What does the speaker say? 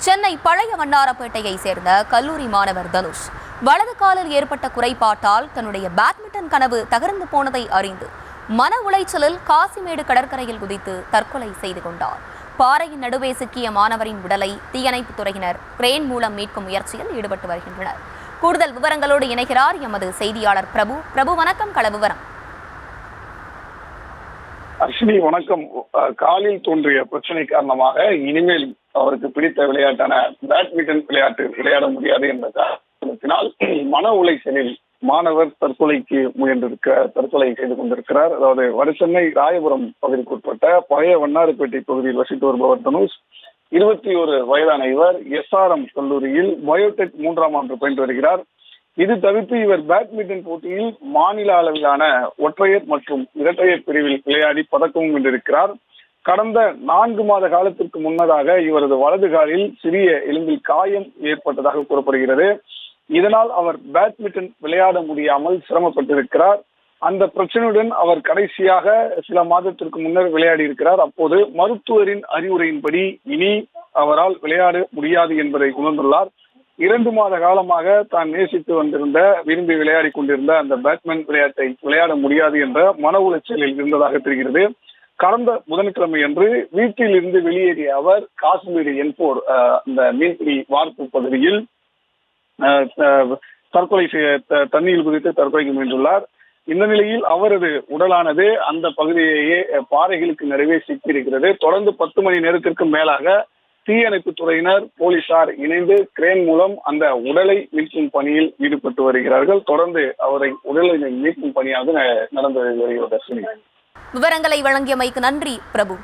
சென்னை பழைய வண்ணாரப்பேட்டையை சேர்ந்த கல்லூரி மாணவர் தனுஷ் வலது காலில் ஏற்பட்ட குறைபாட்டால் தன்னுடைய பேட்மிண்டன் கனவு தகர்ந்து போனதை அறிந்து மன உளைச்சலில் காசிமேடு கடற்கரையில் குதித்து தற்கொலை செய்து கொண்டார். பாறையின் நடுவே சிக்கிய மாணவரின் உடலை தீயணைப்புத் துறையினர் கிரேன் மூலம் மீட்கும் முயற்சியில் ஈடுபட்டு வருகின்றனர். கூடுதல் விவரங்களோடு இணைகிறார் எமது செய்தியாளர் பிரபு. வணக்கம். கள விவரம். அஸ்வினி வணக்கம். காலில் தோன்றிய பிரச்சனை காரணமாக இனிமேல் அவருக்கு பிடித்த விளையாட்டான பேட்மிண்டன் விளையாட முடியாது என்ற காரணத்தினால் மன உளைச்சலில் மாணவர் தற்கொலை செய்து கொண்டிருக்கிறார். அதாவது வடசென்னை ராயபுரம் பகுதிக்குட்பட்ட பழைய வண்ணாரப்பேட்டை பகுதியில் வசித்து வருபவர் தனுஷ். 21 வயதான இவர் SRM கல்லூரியில் பயோடெக் 3ஆம் ஆண்டு பயின்று வருகிறார். இது தவிர்த்து இவர் பேட்மிண்டன் போட்டியில் மாநில அளவிலான ஒற்றையர் மற்றும் இரட்டையர் பிரிவில் விளையாடி பதக்கமும் வென்றிருக்கிறார். கடந்த 4 மாத காலத்திற்கு முன்னதாக இவரது வலது காலில் சிறிய எலும்பில் காயம் ஏற்பட்டதாக கூறப்படுகிறது. இதனால் அவர் பேட்மிண்டன் விளையாட முடியாமல் சிரமப்பட்டிருக்கிறார். அந்த பிரச்சனையுடன் அவர் கடைசியாக சில மாதத்திற்கு முன்னர் விளையாடி இருக்கிறார். அப்போது மருத்துவரின் அறிவுரையின்படி இனி அவரால் விளையாட முடியாது என்பதை உணர்ந்துள்ளார். 2 மாத காலமாக தான் நேசித்து வந்திருந்த விரும்பி விளையாடி கொண்டிருந்த அந்த பேட்மிண்டன் விளையாட்டை விளையாட முடியாது என்ற மன உளைச்சலில் இருந்ததாக தெரிகிறது. கடந்த புதன்கிழமை அன்று வீட்டில் இருந்து வெளியேறிய அவர் காசிமேடு N4 அந்த மீன்பிடி வார்ப்பு பகுதியில் தற்கொலை தண்ணீர் குதித்து தற்கொலைக்கு முயன்றுள்ளார். இந்த நிலையில் அவரது உடலானது அந்த பகுதியிலேயே பாறைகளுக்கு நடுவே சிக்கியிருக்கிறது. தொடர்ந்து 10 மணி நேரத்திற்கு மேலாக தீயணைப்பு துறையினர், போலீசார் இணைந்து கிரேன் மூலம் அந்த உடலை மீட்கும் பணியில் ஈடுபட்டு வருகிறார்கள். தொடர்ந்து அவரை உடலை மீட்கும் பணியாக நடந்து வருகிறது. விவரங்களை வழங்கியமைக்கு நன்றி பிரபு.